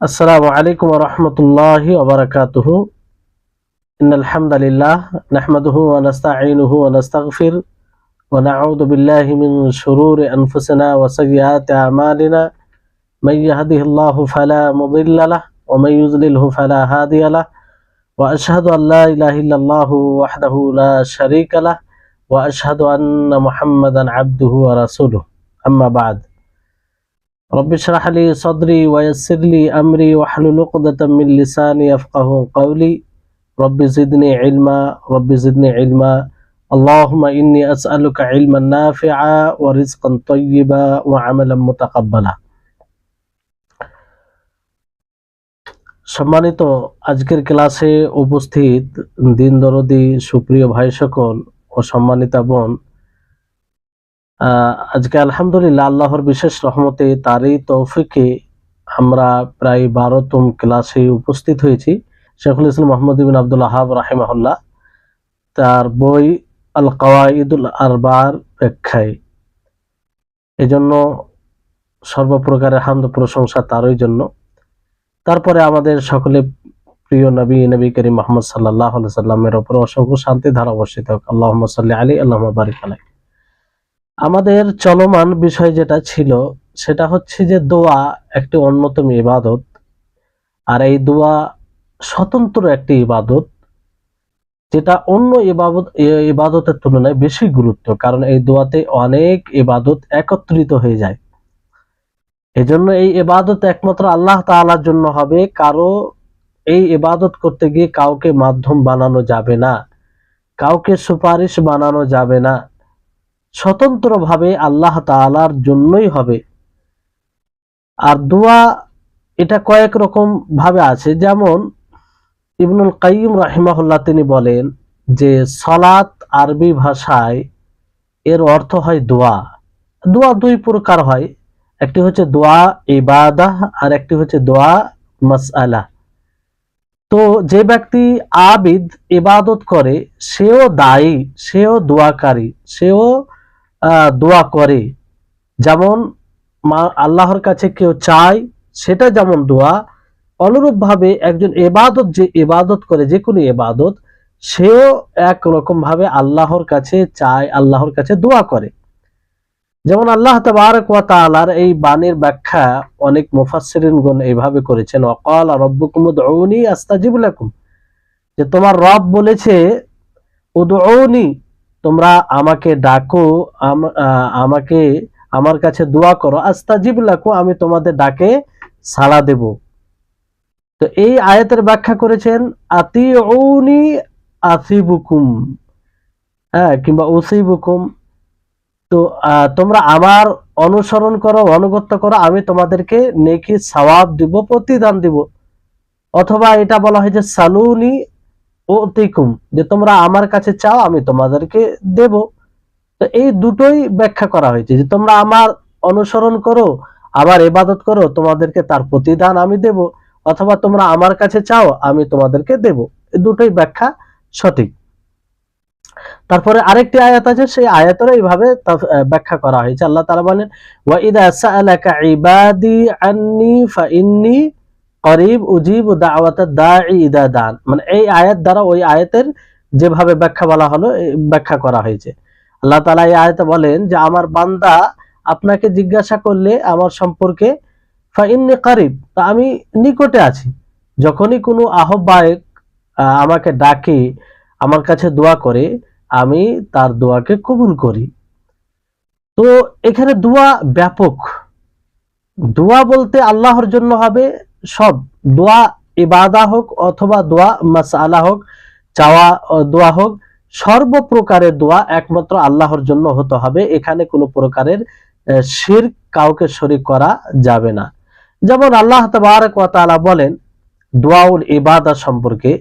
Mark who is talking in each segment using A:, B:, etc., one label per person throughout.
A: আসসালামু আলাইকুম ওয়া রাহমাতুল্লাহি ওয়া বারাকাতুহু। ইন্নাল হামদালিল্লাহ নাহমাদুহু ওয়া নাস্তাঈনুহু ওয়া নাস্তাগফির ওয়া নাউযু বিল্লাহি মিন শুরুরি আনফুসিনা ওয়া সাইয়্যাতি আমালিনা। মান ইয়াহদিহিল্লাহু ফালা মুদিল্লা লাহু ওয়া মান ইউদ্লিলহু ফালা হাদিয়া লাহু। ওয়া আশহাদু আল লা ইলাহা ইল্লাল্লাহু ওয়াহদাহু লা শারীকা লাহু ওয়া আশহাদু আন্না মুহাম্মাদান আবদুহু ওয়া রাসূলুহু। আম্মা বা'দ। রব্বি ইশরাহ লি সাদরি ওয়া ইয়াসসির লি আমরি ওয়াহলুল উকদাতাম মিন লিসানি ইয়াফকাহু কওলি। রব্বি জিদনি ইলমা। আল্লাহুম্মা ইন্নী আসআলুকা ইলমান নাফিআ ওয়া রিজকান তাইয়্যিবা ওয়া আমালান মুতাকাব্বালা। সম্মানিত আজকের ক্লাসে উপস্থিত দিন দরদি সুপ্রিয় ভাই সকল ও সম্মানিতা বোন, আজকে আলহামদুলিল্লাহ আল্লাহর বিশেষ রহমতে তারই তৌফিকে আমরা প্রায় 12তম ক্লাসে উপস্থিত হয়েছি। শেখুল ইসলাম মোহাম্মদ ইবনে আব্দুল ওয়াহাব রাহিমাহুল্লাহ তার বই আল কাওয়াইদুল আরবার ব্যাখ্যায়। এজন্য সর্বপ্রকারের হামদ প্রশংসা তারই জন্য। তারপরে আমাদের সকলে প্রিয় নবী করিম মুহাম্মদ সাল্লাল্লাহু আলাইহি সাল্লামের উপর অসংখ্য শান্তি ধারা বর্ষিত হোক। আল্লাহুম্মা সাল্লি আলাইহি আল্লাহুম্মা বারিক আলাইহি। আমাদের চলমান বিষয় যেটা ছিল সেটা হচ্ছে যে দোয়া একটি অন্যতম ইবাদত, আর এই দোয়া স্বতন্ত্র একটি ইবাদত যেটা অন্য ইবাদতের তুলনায় বেশি গুরুত্ব, কারণ এই দোয়াতে অনেক ইবাদত একত্রিত হয়ে যায়। এজন্য এই ইবাদত একমাত্র আল্লাহ তাআলার জন্য হবে। কারো এই ইবাদত করতে গিয়ে কাউকে মাধ্যম বানানো যাবে না, কাউকে সুপারিশ বানানো যাবে না, স্বতন্ত্রভাবে আল্লাহ তাআলার জন্যই হবে। আর দোয়া এটা কয়েক রকম ভাবে আছে, যেমন ইবনুল কাইয়িম রাহিমাহুল্লাহ তিনি বলেন যে সালাত আরবি ভাষায় এর অর্থ হয় দোয়া। দোয়া দুই প্রকার হয়, একটি হচ্ছে দোয়া ইবাদাহ আর একটি হচ্ছে দোয়া মাসআলা। তো যে ব্যক্তি আবিদ ইবাদত করে সেও দায়ী, সেও দোয়াকারী, সেও দোয়া করে। যেমন আল্লাহর কাছে কেউ চায় সেটা যেমন দোয়া, অনুরূপ ভাবে একজন ইবাদত যে ইবাদত করে, যে কোনো ইবাদত, সেও একরকম ভাবে আল্লাহর কাছে চায়, আল্লাহর কাছে দোয়া করে। যেমন আল্লাহ তাবারক ওয়া তাআলার এই বাণীর ব্যাখ্যা অনেক মুফাসসিরিনগণ এইভাবে করেছেন, ওয়াকালা রাব্বুকুম উদউনি আস্তাজিব লাকুম, যে তোমার রব বলেছে উদউনি, তোমরা আমাকে ডাকো, আমাকে আমার কাছে দোয়া করো, আস্তাজিব লাকুম, আমি তোমাদের ডাকে সাড়া দেব। তো এই আয়াতের ব্যাখ্যা করেছেন আতিউনি আসিবুকুম, কিংবা উসিবুকুম, তো তোমরা আমার অনুসরণ করো, অনুগত্য করো, আমি তোমাদেরকে নেকি সওয়াব দিব, প্রতিদান দিব। অথবা এটা বলা হয় যে সালুনি উতিকুম, যে তোমরা আমার কাছে চাও আমি তোমাদেরকে দেব। তো এই দুটোই ব্যাখ্যা করা হয়েছে, যে তোমরা আমার অনুসরণ করো, আমার ইবাদত করো, তোমাদেরকে তার প্রতিদান আমি দেব, অথবা তোমরা আমার কাছে চাও আমি তোমাদেরকে দেব। এই দুটোই ব্যাখ্যা সঠিক। তারপরে আরেকটি আয়াত আছে, সেই আয়াতের এইভাবে ব্যাখ্যা করা হয়েছে। আল্লাহ তাআলা বলেন ওয়া ইযা সাআলাকা ইবাদি আন্নী ফাইন্নী করিব উজিবু দাওয়াতাদ দাঈ ইযা দান, মানে এই আয়াত দ্বারা ওই আয়াতের যেভাবে ব্যাখ্যা বলা হলো ব্যাখ্যা করা হয়েছে। আল্লাহ তাআলা এই আয়াতে বলেন যে আমার বান্দা আপনাকে জিজ্ঞাসা করলে আমার সম্পর্কে, ফাইন্নী করিব, তা আমি নিকটে আছি। যখনই কোনো আহ্বায়ক আমাকে ডাকে, আমার কাছে দোয়া করে, আমি তার দোয়াকে কবুল করি। তো এখানে দোয়া ব্যাপক। দোয়া বলতে আল্লাহর জন্য হবে সব, দোয়া ইবাদা হোক অথবা দোয়া মাসআলা হোক, চাওয়া দোয়া হোক, সর্বপ্রকারের দোয়া একমাত্র আল্লাহর জন্য হতে হবে। এখানে কোনো প্রকারের শিরক, কাউকে শরীক করা যাবে না। যেমন আল্লাহ তাবারক ওয়া তাআলা বলেন দোয়াউল ইবাদা সম্পর্কে,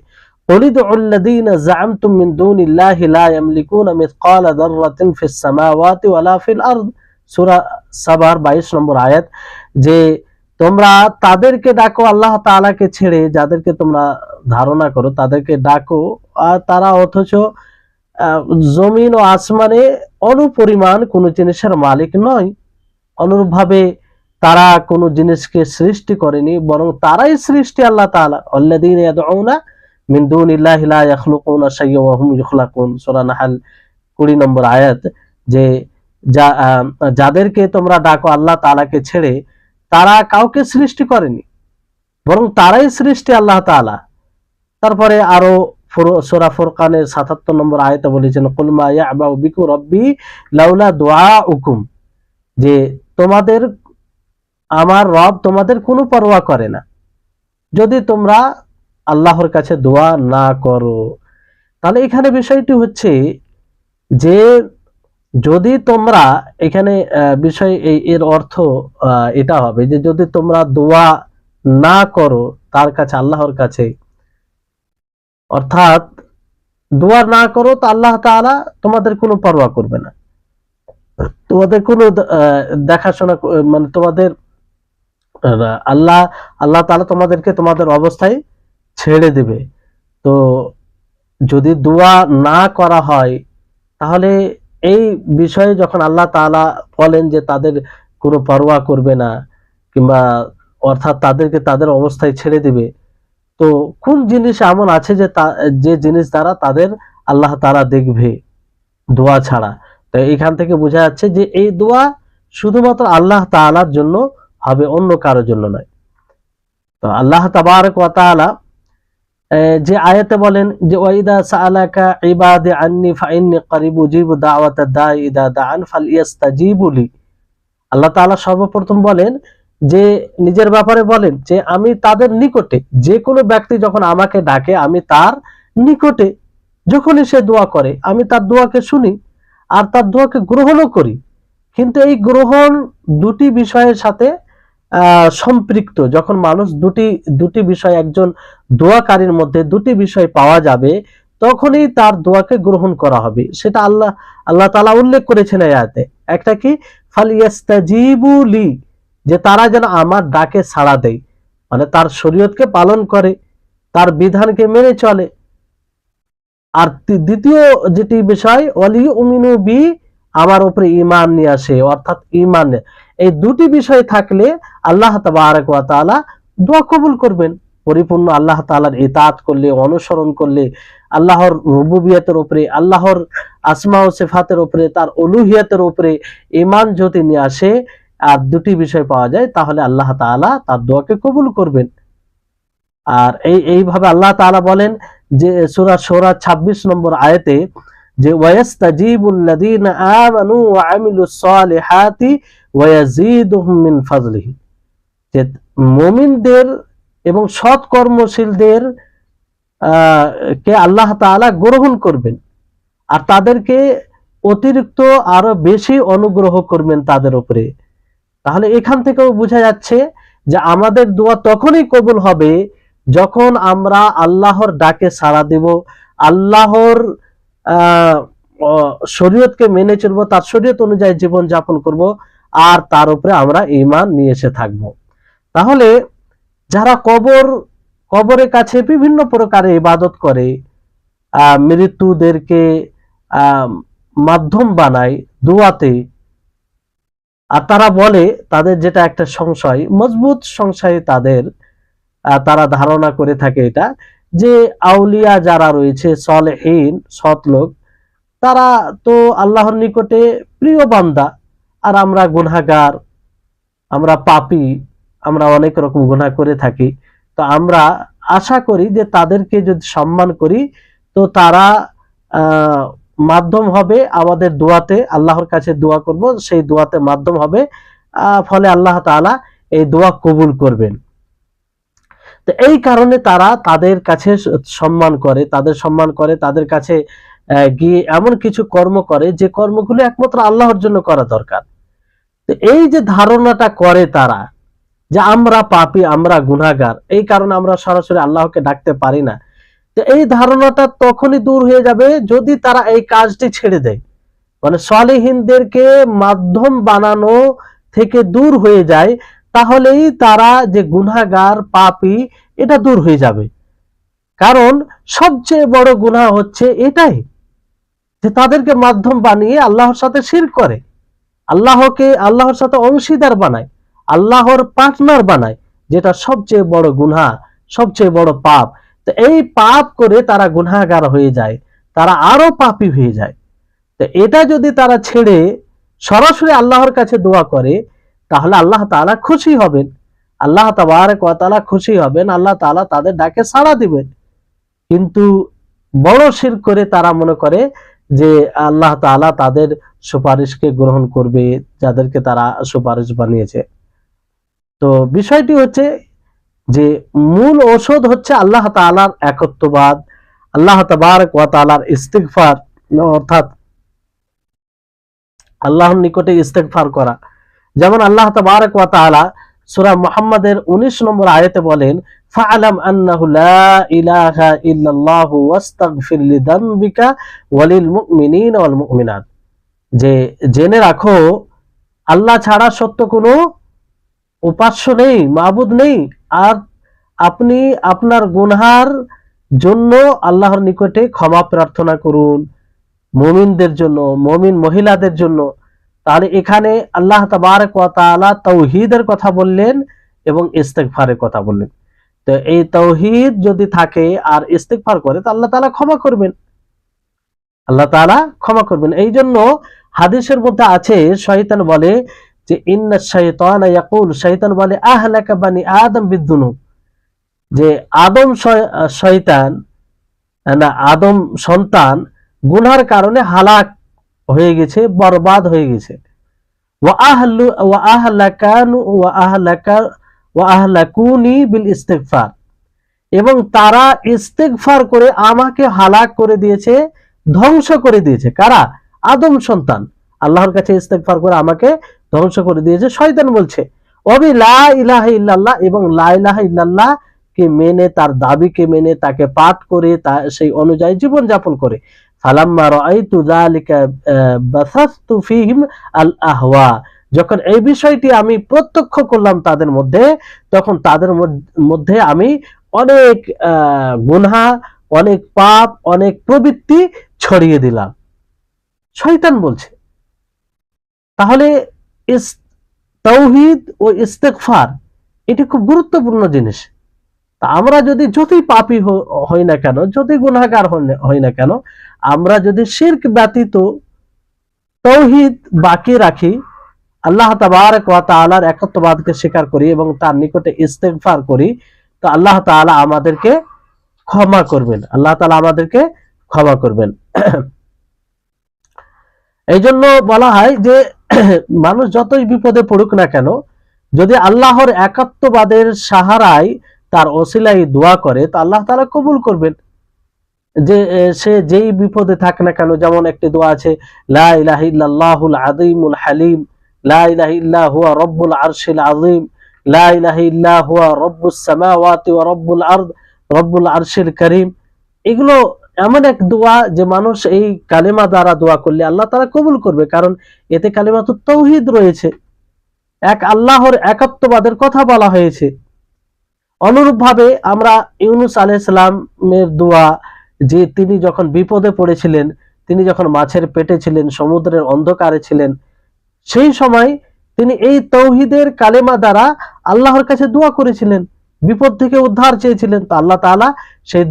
A: উলিদুল লাযীনা যাআমতুম মিন দুনিল্লাহি লা ইয়ামলিকুনা মিসকালা যাররাতিন ফিস সামাওয়াতি ওয়ালা ফিল আরদ, সূরা সাবার 22 নম্বর আয়াত, যে তোমরা তাদেরকে ডাকো আল্লাহ তাআলাকে ছেড়ে, যাদেরকে তোমরা ধারণা করো তাদেরকে ডাকো, আর তারা অথচ জমিন ও আসমানে অনুপরিমাণ কোন জিনিসের মালিক নয়। অনুরূপভাবে তারা কোনো জিনিসকে সৃষ্টি করেনি, বরং তারাই সৃষ্টি আল্লাহ তাআলা। আল্লাযীনা ইয়াদউনা মিন দুনিল্লাহি লা ইয়াখলুকুনা শাইয়্যা ওয়া হুম ইখলাকুন, সূরা নাহল 20 নম্বর আয়াত। যে যাদেরকে তোমরা ডাকো আল্লাহ তাআলাকে ছেড়ে, তারা কাউকে সৃষ্টি করেনি, বরং তারাই সৃষ্টি আল্লাহ তাআলা। তারপরে আরো সূরা ফুরকানের 77 নম্বর আয়াতে বলেছেন, কুল মা ইয়াবাউ বিকুম রাব্বি লাউলা দুআউকুম, যে তোমাদের আমার রব তোমাদের কোনো পরোয়া করে না যদি তোমরা আল্লাহর কাছে দোয়া না করো। তাহলে এখানে বিষয়টি হচ্ছে যে যদি তোমরা, এখানে বিষয় এর অর্থ এটা হবে যে যদি তোমরা দোয়া না করো তার কাছে, আল্লাহর কাছে, অর্থাৎ দোয়া না করো তো আল্লাহ তাআলা তোমাদের কোনো পরোয়া করবে না, তোমাদের কোনো দেখাশোনা, মানে তোমাদের আল্লাহ তাআলা তোমাদেরকে তোমাদের অবস্থায় ছেড়ে দিবে। তো যদি দোয়া না করা হয়, তাহলে এই বিষয়ে যখন আল্লাহ তাআলা বলেন যে তাদের কোনো পরোয়া করবে না, কিংবা অর্থাৎ তাদেরকে তাদের অবস্থায় ছেড়ে দিবে, তো কোন জিনিস এমন আছে যে জিনিস দ্বারা তাদের আল্লাহ তাআলা দেখবে দোয়া ছাড়া? তো এখান থেকে বোঝা যাচ্ছে যে এই দোয়া শুধুমাত্র আল্লাহ তাআলার জন্য হবে, অন্য কারোর জন্য নয়। তো আল্লাহ তাবারক ওয়া তাআলা যে আয়াতে বলেন যে ওয়াইদা সাআলাকা ইবাদি আন্নি ফাইন্নী করিব উজিবু দাওয়াতাদ দাঈ ইযা দাআন ফালইস্তাজিবু লি। আল্লাহ তাআলা সর্বপ্রথম বলেন যে নিজের ব্যাপারে বলেন যে আমি তাদের নিকটে, যে কোনো ব্যক্তি যখন আমাকে ডাকে আমি তার নিকটে, যখনই সে দোয়া করে আমি তার দোয়াকে শুনি আর তার দোয়াকে গ্রহণও করি। কিন্তু এই গ্রহণ দুটি বিষয়ের সাথে সম্পৃক্ত। যখন মানুষ দুটি বিষয়, একজন দোয়াকারীর মধ্যে দুটি বিষয় পাওয়া যাবে, তখনই তার দোয়াকে গ্রহণ করা হবে। সেটা আল্লাহ তাআলা উল্লেখ করেছেন এই আয়াতে। একটা কি, ফালইস্তাজিবু লি, যে তারা যেন আমার ডাকে সাড়া দেয়, মানে তার শরীয়তকে পালন করে, তার বিধানকে মেনে চলে। আর দ্বিতীয় যেটি বিষয়, ওয়ালিউমিনু বি, আমার উপরে ঈমান নিয়ে আসে, অর্থাৎ ঈমান। এই দুটি বিষয় থাকলে আল্লাহ তাবারক ওয়া তাআলা দোয়া কবুল করবেন। পরিপূর্ণ আল্লাহ তাআলার ইতাআত করলে, অনুসরণ করলে, আল্লাহর রুবুবিয়তের উপরে, আল্লাহর আসমা ও সিফাতের উপরে, তার উলুহিয়তের উপরে ঈমান যদি নিয়ে আসে আর দুটি বিষয় পাওয়া যায়, তাহলে আল্লাহ তাআলা তার দোয়াকে কবুল করবেন। আর এইভাবে আল্লাহ তাআলা বলেন যে সূরা শুরা 26 নম্বর আয়াতে যে ওয়ায়াস্তাজিবুল্লাযীনা আমানু ওয়া আমিলুস সালিহাতি ওয়া ইয়াজিদুহুম মিন ফাজলিহি, যে মুমিনদের এবং সৎ কর্মশীলদের কে আল্লাহ তাআলা গ্রহণ করবেন আর তাদেরকে অতিরিক্ত আরো বেশি অনুগ্রহ করবেন তাদের উপরে। তাহলে এখান থেকেও বোঝা যাচ্ছে যে আমাদের দোয়া তখনই কবুল হবে যখন আমরা আল্লাহর ডাকে সাড়া দেব, আল্লাহর শরীয়তকে মেনে চলবো, তার শরীয়ত অনুযায়ী জীবন যাপন করব, আর তার উপরে আমরা ঈমান নিয়ে এসে থাকবো। তাহলে যারা কবরের কাছে বিভিন্ন প্রকারে ইবাদত করে, মৃত্যুদেরকে মাধ্যম বানায় দোয়াতে, আর তারা বলে, তাদের যেটা একটা সংশয়, মজবুত সংশয় তাদের, তারা ধারণা করে থাকে এটা, যে আউলিয়া যারা রয়েছে, সলেহীন সৎ লোক, তারা তো আল্লাহর নিকটে প্রিয় বান্দা, আর আমরা গুনাহগার, আমরা পাপী, আমরা অনেক রকম গুনাহ করে থাকি। তো আমরা আশা করি যে তাদেরকে যদি সম্মান করি তো তারা মাধ্যম হবে আমাদের দোয়াতে, আল্লাহর কাছে দোয়া করব, সেই দোয়াতে মাধ্যম হবে, ফলে আল্লাহ তাআলা এই দোয়া কবুল করবেন। তো এই কারণে তারা তাদের কাছে সম্মান করে, তাদের কাছে গিয়ে এমন কিছু কর্ম করে যে কর্মগুলো একমাত্র আল্লাহর জন্য করা দরকার। তো এই যে ধারণাটা করে তারা যে আমরা পাপী, আমরা গুনাহগার, এই কারণে আমরা সরাসরি আল্লাহকে ডাকতে পারি না, তো এই ধারণাটা তখনই দূর হয়ে যাবে যদি তারা এই কাজটি ছেড়ে দেয়, মানে সালেহীনদেরকে মাধ্যম বানানো থেকে দূর হয়ে যায়, তাহলেই তারা যে গুনাহগার, পাপী, এটা দূর হয়ে যাবে। কারণ সবচেয়ে বড় গুনাহ হচ্ছে এটাই, যে তাদেরকে মাধ্যম বানিয়ে আল্লাহর সাথে শিরক করে, আল্লাহর সাথে অংশীদার বানায়, আল্লাহর পার্টনার বানায়, যেটা সবচেয়ে বড় গুনাহ, সবচেয়ে বড় পাপ। তো এই পাপ করে তারা গুনাহগার হয়ে যায়, তারা আরো পাপী হয়ে যায়। তো এটা যদি তারা ছেড়ে সরাসরি আল্লাহর কাছে দোয়া করে, তাহলে আল্লাহ তাআলা খুশি হবেন, আল্লাহ তাবারক ওয়া তাআলা খুশি হবেন, আল্লাহ তাআলা তাদের ডাকে সাড়া দিবেন। কিন্তু বড় শিরক করে তারা মনে করে যে আল্লাহ তাআলা তাদের সুপারিশকে গ্রহণ করবে, যাদেরকে তারা সুপারিশ বানিয়েছে। তো বিষয়টি হচ্ছে যে মূল ঔষধ হচ্ছে আল্লাহ তাআলার একত্ববাদ, আল্লাহ তাবারক ওয়া তাআলার ইস্তিগফার, অর্থাৎ আল্লাহর নিকটে ইস্তেগফার করা। যেমন আল্লাহ তাবারক ওয়া তাআলা সূরা মুহাম্মাদের 19 নম্বর আয়াতে বলেন, ফাআলাম আন্নাহু লা ইলাহা ইল্লাল্লাহু ওয়াস্তাগফির লিযামবিকা ওয়ালিল মুমিনিনা ওয়াল মুমিনাত, যে জেনে রাখো আল্লাহ ছাড়া সত্য কোনো উপাস্য নেই, মাবুদ নেই, আর আপনি আপনার গুনহার জন্য আল্লাহর নিকটে ক্ষমা প্রার্থনা করুন, মুমিনদের জন্য, মুমিন মহিলাদের জন্য। তাহলে এখানে আল্লাহ তাবারক ওয়া তাআলা তাওহীদের কথা বললেন এবং ইস্তেগফারের কথা বললেন। তো এই তাওহীদ যদি থাকে আর ইস্তেগফার করে, তো আল্লাহ তাআলা ক্ষমা করবেন, আল্লাহ তাআলা ক্ষমা করবেন। এই জন্য হাদিসের মধ্যে আছে, শয়তান বলে যে ইন্না শাইতানা ইয়াকুল, শয়তান বলে আহলাকা বানি আদম বিদ্দুনুব, যে আদম শয়তান না, আদম সন্তান গুনার কারণে হালাক হয়ে গেছে, বরবাদ হয়ে গেছে। ওয়া আহলাকুনি বিল ইস্তিগফার, এবং তারা ইস্তেগফার করে আমাকে হালাক করে দিয়েছে, ধ্বংস করে দিয়েছে। কারা? আদম সন্তান আল্লাহর কাছে ইস্তেগফার করে আমাকে ধ্বংস করে দিয়েছে। শয়তান বলছে ওয়াবি লা ইলাহা ইল্লাল্লাহ, এবং লা ইলাহা ইল্লাল্লাহ কে মেনে, তার দাবিকে মেনে, তাকে পাঠ করে, তা সেই অনুযায়ী জীবন যাপন করে। ফালাম্মা রাআইতু যালিকা বাসাসতু ফীহিম আল আহওয়া, যখন এই বিষয়টি আমি প্রত্যক্ষ করলাম তাদের মধ্যে, তখন তাদের মধ্যে আমি অনেক গুনাহ, অনেক পাপ, অনেক প্রবৃত্তি ছড়িয়ে দিলাম। শয়তান বলছে। তাহলে তাওহীদ ও ইস্তেগফার এটি খুব গুরুত্বপূর্ণ জিনিস। তা আমরা যদি যতই পাপী হই না কেন, যতই গুনাহগার হই না কেন, আমরা যদি শিরক ব্যতীত তাওহীদ বাকি রাখি, আল্লাহ তাবারক ওয়া তাআলার একত্ববাদকে স্বীকার করি এবং তার নিকটে ইস্তেগফার করি, তো আল্লাহ তাআলা আমাদেরকে ক্ষমা করবেন, আল্লাহ তাআলা আমাদেরকে ক্ষমা করবেন। এই জন্য বলা হয় যে মানুষ যতই বিপদে পড়ুক না কেন, যদি আল্লাহর একাত্মবাদের সাহারায় তার ওসিলাই দোয়া করে, তো আল্লাহ তাআলা কবুল করবেন। যে সে যেই বিপদে থাক না কেন, যেমন একটি দোয়া আছে, লা ইলাহা ইল্লাল্লাহুল আযীমুল হালিম, লা ইলাহা ইল্লা হুয়া রব্বুল আরশিল আযীম, লা ইলাহা ইল্লা হুয়া রব্বুস সামাওয়াতি ওয়া রব্বুল আরদ রব্বুল আরশিল কারীম। এগুলো এমন এক দোয়া যে মানুষ এই কালেমা দ্বারা দোয়া করলে আল্লাহ তাআলা কবুল করবে, কারণ এতে কালিমাতুত তাওহীদ রয়েছে, এক আল্লাহর একাত্মবাদের কথা বলা হয়েছে। অনুরূপভাবে আমরা ইউনূস আলাইহিস সালামের দোয়া, যে তিনি যখন বিপদে পড়েছিলেন, তিনি যখন মাছের পেটে ছিলেন, সমুদ্রের অন্ধকারে ছিলেন, সেই সময় তিনি এই তাওহীদের কালেমা দ্বারা আল্লাহর কাছে দোয়া করেছিলেন, বিপদ থেকে উদ্ধার চেয়েছিলেন, তো আল্লাহ তাআলা সেই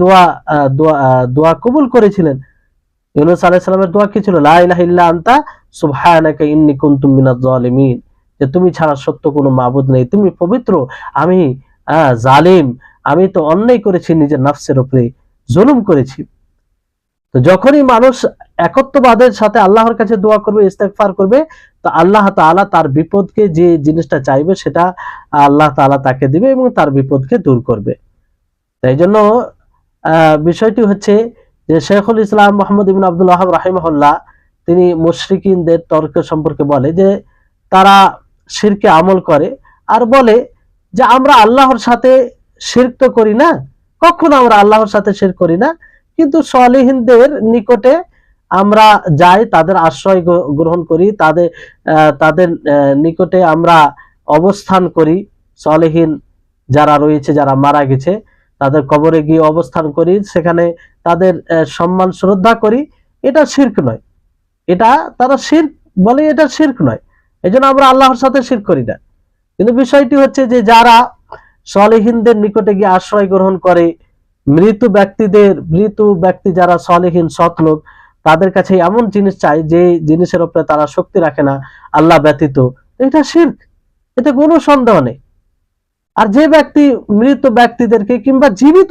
A: দোয়া কবুল করেছিলেন। ইউনূস আলাইহিস সালামের দোয়া কি ছিল? লা ইলাহা ইল্লা আনতা সুবহানাকা ইন্নী কুনতু মিনাজ জালিমিন, যে তুমি ছাড়া সত্য কোনো মাবুদ নেই, তুমি পবিত্র, আমি জালিম, আমি তো অন্যায় করেছি, নিজের নফসের উপরে জুলুম করেছি। তো যখনই মানুষ একত্ববাদের সাথে আল্লাহর কাছে দোয়া করবে, ইস্তেগফার করবে, তো আল্লাহ তাআলা তার বিপদকে, যে জিনিসটা চাইবে সেটা আল্লাহ তাআলা তাকে দিবে এবং তার বিপদকে দূর করবে। তাই জন্য বিষয়টি হচ্ছে যে শেখুল ইসলাম মুহাম্মদ ইবনে আব্দুল ওয়াহাব রাহিমাহুল্লাহ তিনি মুশরিকিনদের তর্ক সম্পর্কে বলে যে তারা শিরকে আমল করে আর বলে যে আমরা আল্লাহর সাথে শিরক তো করি না, কখনো আমরা আল্লাহর সাথে শিরক করি না, কিন্তু সালেহিনদের নিকটে আমরা যাই, তাদের আশ্রয় গ্রহণ করি, তাদের নিকটে আমরা অবস্থান করি, সালেহিন যারা রয়েছে, যারা মারা গেছে, তাদের কবরে গিয়ে অবস্থান করি, সেখানে তাদের সম্মান শ্রদ্ধা করি। এটা শিরক নয়, এটা তারা শিরক বলে, এটা শিরক নয়। এই জন্য আমরা আল্লাহর সাথে শিরক করি না। কিন্তু বিষয়টি হচ্ছে যে যারা সালেহিনদের নিকটে গিয়ে আশ্রয় গ্রহণ করে, মৃত ব্যক্তি যারা সালেহিন সৎ লোক, তাদের কাছে এমন জিনিস চাই যে জিনিসের উপরে তারা শক্তি রাখে না আল্লাহ ব্যতীত, এটা শিরক, এতে কোনো সন্দেহ নেই। আর যে ব্যক্তি মৃত ব্যক্তিদেরকে কিংবা জীবিত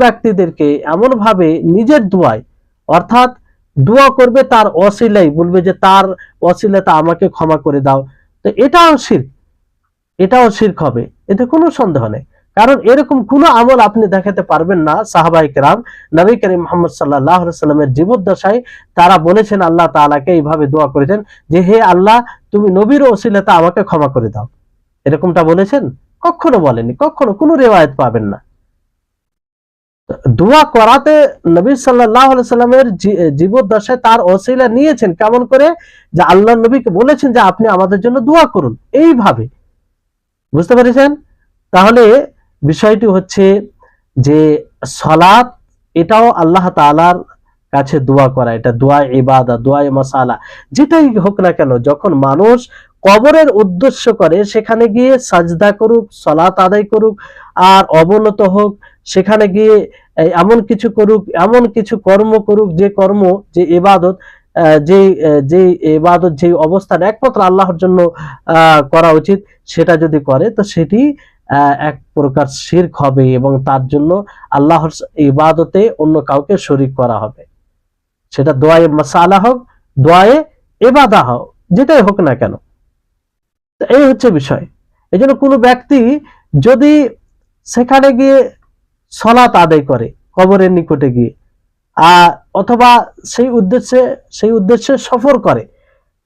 A: ব্যক্তিদেরকে এমন ভাবে নিজের দোয়ায়, অর্থাৎ দোয়া করবে তার ওসিলাই, বলবে যে তার ওসিলাতে আমাকে ক্ষমা করে দাও, তো এটাও শিরক হবে, এতে কোনো সন্দেহ নেই। কারণ এরকম কোনো আমল আপনি দেখাতে পারবেন না। সাহাবায়ে কেরাম নবী করিম মুহাম্মদ সাল্লাল্লাহু আলাইহি সাল্লামের জীবদ্দশায় তারা বলেছেন, আল্লাহ তাআলাকে এইভাবে দোয়া করেছেন যে হে আল্লাহ, তুমি নবীর ওসিলাতে আমাকে ক্ষমা করে দাও, এরকমটা বলেছেন? কখনো বলেনি, কখনো কোনো রিওয়ায়াত পাবেন না। দোয়া করাতে নবী সাল্লাল্লাহু আলাইহি সাল্লামের জীবদ্দশায় তার ওসিলা নিয়েছেন, কেমন করে? যে আল্লাহর নবীকে বলেছেন যে আপনি আমাদের জন্য দোয়া করুন, এইভাবে। বুঝতে পেরেছেন? তাহলে বিষয়টি হচ্ছে যে সালাত এটাও আল্লাহ তাআলার কাছে দোয়া করা, এটা দোয়া ইবাদত, দোয়া মাসালা, যেটাই হোক না কেন, যখন মানুষ কবরের উদ্দেশ্য করে সেখানে গিয়ে সাজদা করুক, সালাত আদায় করুক, আর অবনত হোক, সেখানে গিয়ে এমন কিছু করুক, এমন কিছু কর্ম করুক, যে কর্ম, যে ইবাদত, যে ইবাদত, যে অবস্থান একমাত্র আল্লাহর জন্য করা উচিত, সেটা যদি করে তো সেটি এক প্রকার শিরক হবে, এবং তার জন্য আল্লাহর ইবাদতে অন্য কাউকে শরীক করা হবে। সেটা দোয়ায়ে মাসালা হোক, দোয়ায়ে ইবাদা হোক, যেটাই হোক না কেন। এই হচ্ছে বিষয়। এই জন্য কোনো ব্যক্তি যদি সেখানে গিয়ে সালাত আদায় করে কবরের নিকটে গিয়ে, অথবা সেই উদ্দেশ্যে সফর করে,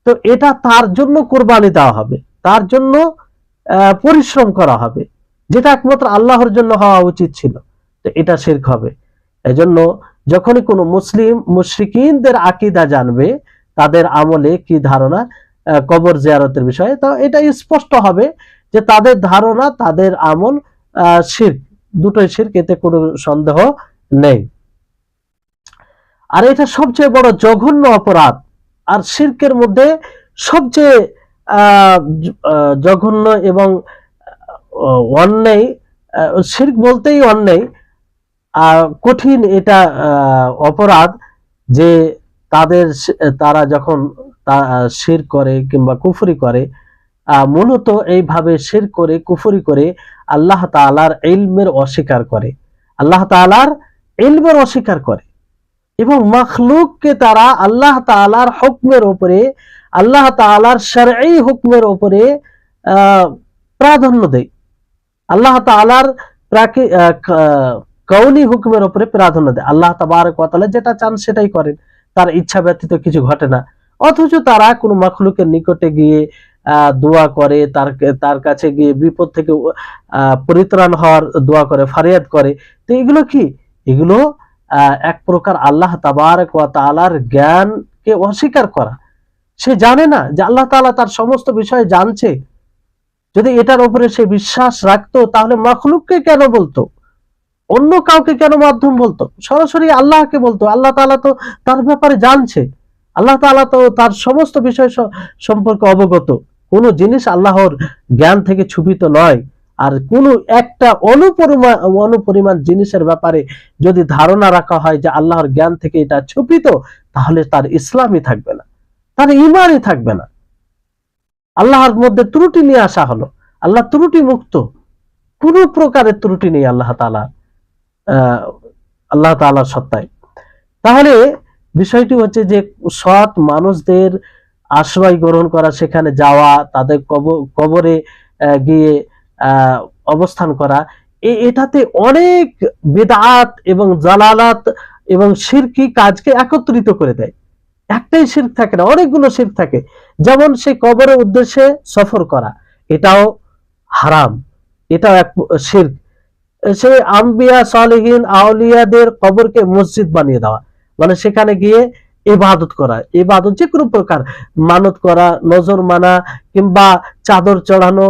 A: তো এটা তার জন্য কোরবানি দেওয়া হবে, তার জন্য পরিশ্রম করা হবে, যেটা একমাত্র আল্লাহর জন্য হওয়া উচিত ছিল, তো এটা শিরক হবে। এজন্য যখনই কোনো মুসলিম মুশরিকিনদের আকীদা জানবে, তাদের আমলে কি ধারণা কবর জিয়ারতের বিষয়ে, তো এটা স্পষ্ট হবে যে তাদের ধারণা, তাদের আমল শিরক, দুটোই শিরক, এতে কোনো সন্দেহ নেই। আর এটা সবচেয়ে বড় জঘন্য অপরাধ। আর শিরকের মধ্যে সবচেয়ে জঘন্য এবং অন্যায়, শিরক বলতেই অন্যায়, কঠিন এটা অপরাধ, যে তারা যখন শিরক করে কিংবা কুফরি করে, মূলত এইভাবে শিরক করে, কুফরি করে আল্লাহ তাআলার ইলমের অস্বীকার করে, আল্লাহ তাআলার ইলমের অস্বীকার করে, এবং মাখলুককে তারা আল্লাহ তাআলার হুকমের উপরে, আল্লাহ তাআলার শারঈ হুকমের উপরে প্রাধান্য দেয়, আল্লাহ তাআলার কওনি হুকমের উপরে প্রাধান্য দেয়। আল্লাহ তাবারক ওয়া তাআলা যেটা চান সেটাই করেন, তার ইচ্ছা ব্যতীত কিছু ঘটে না। অথচ তারা কোনো মাখলুকের নিকটে গিয়ে দোয়া করে, তার কাছে গিয়ে বিপদ থেকে পরিত্রাণ হওয়ার দোয়া করে, ফরিয়াদ করে। তো এগুলো কি? এগুলো এক প্রকার আল্লাহ তাবারক ওয়া তাআলার জ্ঞানকে অস্বীকার করা। সে জানে না যে আল্লাহ তাআলা তার সমস্ত বিষয় জানছে। যদি এটার উপরে সে বিশ্বাস রাখতো, তাহলে মাখলুককে কেন বলতো, অন্য কাউকে কেন মাধ্যম বলতো? সরাসরি আল্লাহকে বলতো। আল্লাহ তাআলা তো তার ব্যাপারে জানছে, আল্লাহ তাআলা তো তার সমস্ত বিষয় সম্পর্কে অবগত। কোনো জিনিস আল্লাহর জ্ঞান থেকে ছুপিত নয়। আর কোনো একটা অনুপরিমাণ জিনিসের ব্যাপারে যদি ধারণা রাখা হয় যে আল্লাহর জ্ঞান থেকে এটা ছুপিত, তাহলে তার ইসলামই থাকবে না, তার ঈমানই থাকবে না। আল্লাহর মধ্যে ত্রুটি নিয়ে আসা হলো। আল্লাহ ত্রুটি মুক্ত, কোনো প্রকারের ত্রুটি নেই আল্লাহ তাআলার সত্তায়। তাহলে বিষয়টি হচ্ছে যে সৎ মানুষদের আশ্রয় গ্রহণ করা, সেখানে যাওয়া, তাদের কবরে গিয়ে অবস্থান করা, এটাতে অনেক বিদআত এবং জালালাত এবং শিরকি কাজকে একত্রিত করে দেয়। একটাই শিরক থাকে না, অনেকগুলো শিরক থাকে। যেমন সেই কবরের উদ্দেশ্যে সফর করা, এটাও হারাম, এটাও এক শিরক। সেই আম্বিয়া, সালেহিন, আউলিয়াদের কবরকে মসজিদ বানিয়ে দেওয়া, মানে সেখানে গিয়ে ইবাদত করা, ইবাদত যে কোনো প্রকার, মানত করা, নজর মানা, কিংবা চাদর চড়ানো,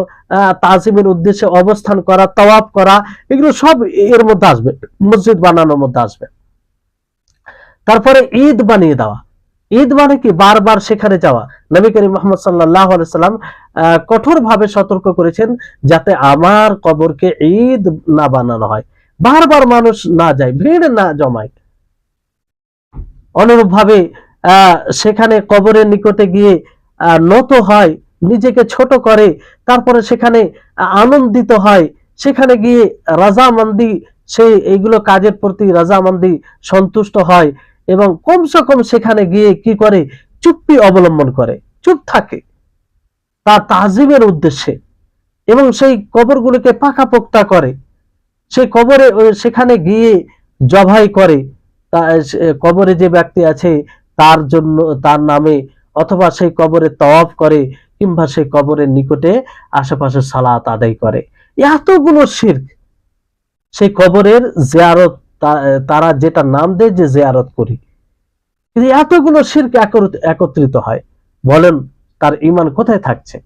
A: তাজিমের উদ্দেশ্যে অবস্থান করা, তাওয়াফ করা, এগুলো সব এর মধ্যে আসবে, মসজিদ বানানোর মধ্যে আসবে। তারপরে ঈদ বানিয়ে দেওয়া, ঈদ মানে কি? বারবার সেখানে যাওয়া। নবী করিম মুহাম্মদ সাল্লাল্লাহু আলাইহি সাল্লাম কঠোরভাবে সতর্ক করেছেন যাতে আমার কবরকে ঈদ না বানানো হয়, বারবার মানুষ না যায়, ভিড় না জমায়। অনুরূপভাবে সেখানে কবরের নিকটে গিয়ে নত হয়, নিজেকে ছোট করে, তারপরে সেখানে আনন্দিত হয়, সেখানে গিয়ে রাজামন্দি, সেই এইগুলো কাজের প্রতি রাজামন্দি সন্তুষ্ট হয়, এবং কমসে কম সেখানে গিয়ে কি করে? চুপ্পি অবলম্বন করে, চুপ থাকে তার তাজিমের উদ্দেশ্যে, এবং সেই কবরগুলোকে পাকাপোক্তা করে, সেই কবরে সেখানে গিয়ে জবাই করে, কবরে যে ব্যক্তি আছে তার জন্য, তার নামে, অথবা সেই কবরে তওয়াফ করে, কিংবা সেই কবরের নিকটে আশেপাশে সালাত আদায় করে। এতগুলো শিরক, সেই কবরের জিয়ারত, তারা যেটা নাম দেয় যে জিয়ারত করি, কিন্তু এতগুলো শিরক একত্রিত হয়, বলেন তার ঈমান কোথায় থাকছে?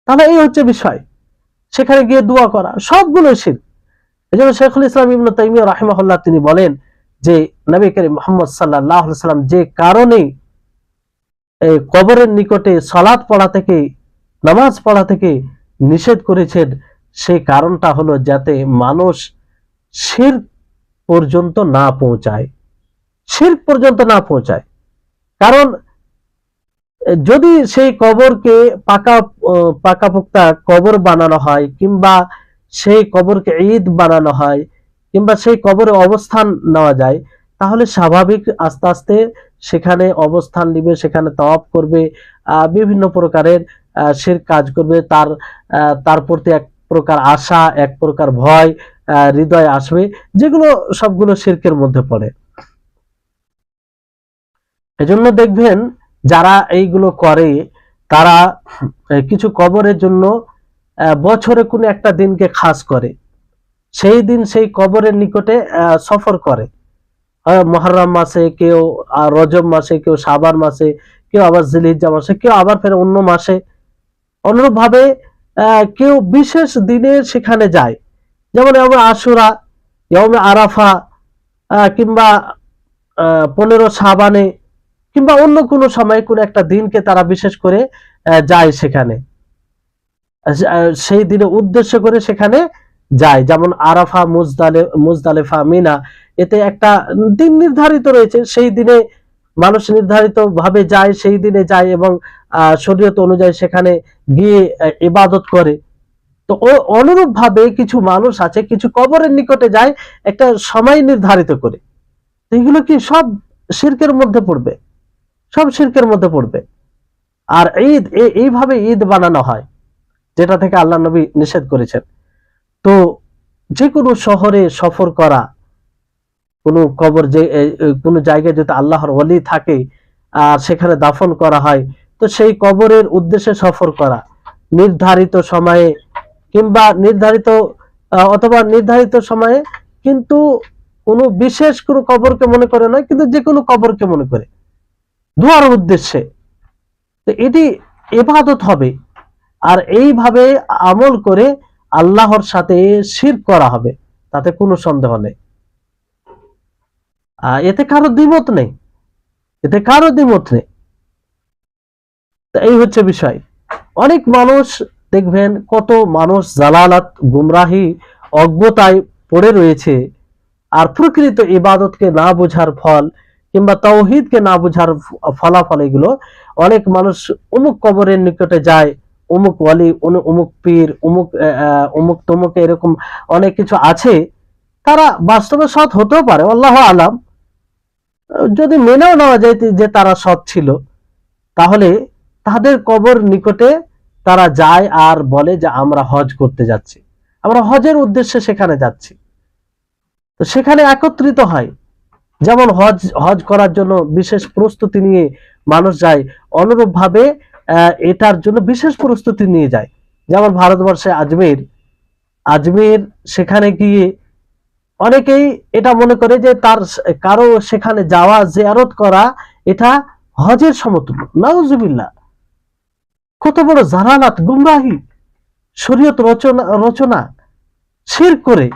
A: তাহলে এই হচ্ছে বিষয়। সেখানে গিয়ে দোয়া করা সবগুলো শিরক। এজন্য শেখুল ইসলাম ইবনে তাইমিয়া রাহিমাহুল্লাহ তিনি বলেন যে নবী করিম মুহাম্মদ সাল্লাল্লাহু আলাইহি সাল্লাম যে কারণে এই কবরের নিকটে সালাত পড়া থেকে, নামাজ পড়া থেকে নিষেধ করেছেন, সেই কারণটা হলো যাতে মানুষ শিরক পর্যন্ত না পৌঁছায়, শিরক পর্যন্ত না পৌঁছায়। কারণ যদি সেই কবরকে পাকাপোক্তা কবর বানানো হয়, কিংবা সেই কবরকে ঈদ বানানো হয়, কিংবা সেই কবরে অবস্থান নেওয়া যায়, তাহলে স্বাভাবিক আস্তে আস্তে সেখানে অবস্থান নিবে, সেখানে তওয়াফ করবে, বিভিন্ন প্রকারের শিরক কাজ করবে, তার প্রতি এক প্রকার আশা, এক প্রকার ভয় হৃদয়ে আসবে, যেগুলো সবগুলো শিরকের মধ্যে পড়ে। এজন্য দেখবেন যারা এইগুলো করে, তারা কিছু কবরের জন্য বছরে কোনো একটা দিনকে খাস করে, সেই দিন সেই কবরের নিকটে সফর করে, মুহররম মাসে, কেউ রজব মাসে, কেউ শাবান মাসে, কেউ আবার জিলহিজ্জা মাসে, কেউ আবার ফের অন্য মাসে। অনুরূপ ভাবে কেউ বিশেষ দিনে সেখানে যায়, যেমন আশুরা, ইয়মে আরাফা, কিংবা 15 শাবানে, কিংবা অন্য কোনো সময় কোনো একটা দিনকে তারা বিশেষ করে যায় সেখানে, সেই দিনে উদ্দেশ্য করে সেখানে যায়। যেমন আরাফা, মুজদালেফা, মিনা, এতে একটা দিন নির্ধারিত রয়েছে, সেই দিনে মানুষ নির্ধারিত ভাবে যায়, সেই দিনে যায় এবং শরীয়ত অনুযায়ী সেখানে গিয়ে ইবাদত করে। তো অনুরূপ ভাবে কিছু মানুষ আছে, কিছু কবরের নিকটে যায় একটা সময় নির্ধারিত করে। এগুলো কি সব শিরকের মধ্যে পড়বে, সব শিরকের মধ্যে পড়বে। আর ঈদ, এইভাবে ঈদ বানানো হয়, যেটা থেকে আল্লাহ নবী নিষেধ করেছেন। তো যে কোনো শহরে সফর করা, কোনো কবর, যে কোনো জায়গায় যদি আল্লাহর ওলি থাকে আর সেখানে দাফন করা হয়, তো সেই কবরের উদ্দেশ্যে সফর করা নির্ধারিত সময়ে, কিংবা নির্ধারিত সময়ে, কিন্তু কোনো বিশেষ কোনো কবরকে মনে করে নয়, কিন্তু যে কোনো কবরকে মনে করে দোয়ার উদ্দেশ্যে, তো এটি ইবাদত হবে। আর এইভাবে আমল করে আল্লাহর সাথে শিরক করা হবে, তাতে কোনো সন্দেহ নেই। এতে কারো দ্বিমত নেই, এতে কারো দ্বিমত নেই। এই হচ্ছে বিষয়। অনেক মানুষ দেখবেন, কত মানুষ জালালাত, গুমরাহি, অজ্ঞতায় পড়ে রয়েছে, আর প্রকৃত ইবাদতকে না বোঝার ফল, কিংবা তাওহীদকে না বোঝার ফলাফল এগুলো। অনেক মানুষ অমুক কবরের নিকটে যায়, অমুক ওয়ালি, অমুক পীর, অমুক তমুক, এরকম অনেক কিছু আছে। তারা বাস্তবে সৎ হতেও পারে, আল্লাহু আলাম, যদি মেনেও নেওয়া যায় যে তারা সৎ ছিল, তাহলে তাদের কবর নিকটে তারা যায় আর বলে যে আমরা হজ করতে যাচ্ছি, আমরা হজের উদ্দেশ্যে সেখানে যাচ্ছি। তো সেখানে একত্রিত হয়, যেমন হজ করার জন্য বিশেষ প্রস্তুতি নিয়ে মানুষ যায়, অনুরূপ ভাবে এটার জন্য বিশেষ প্রস্তুতি নিয়ে যায়। যেমন ভারতবর্ষে আজমির, সেখানে গিয়ে অনেকেই এটা মনে করে যে তার কারো সেখানে যাওয়া, জিয়ারত করা, এটা হজের সমতুল্য। নাউজুবিল্লাহ, কত বড় জালালাত, গুমরাহি, শরীয়ত রচনা শিরক করে।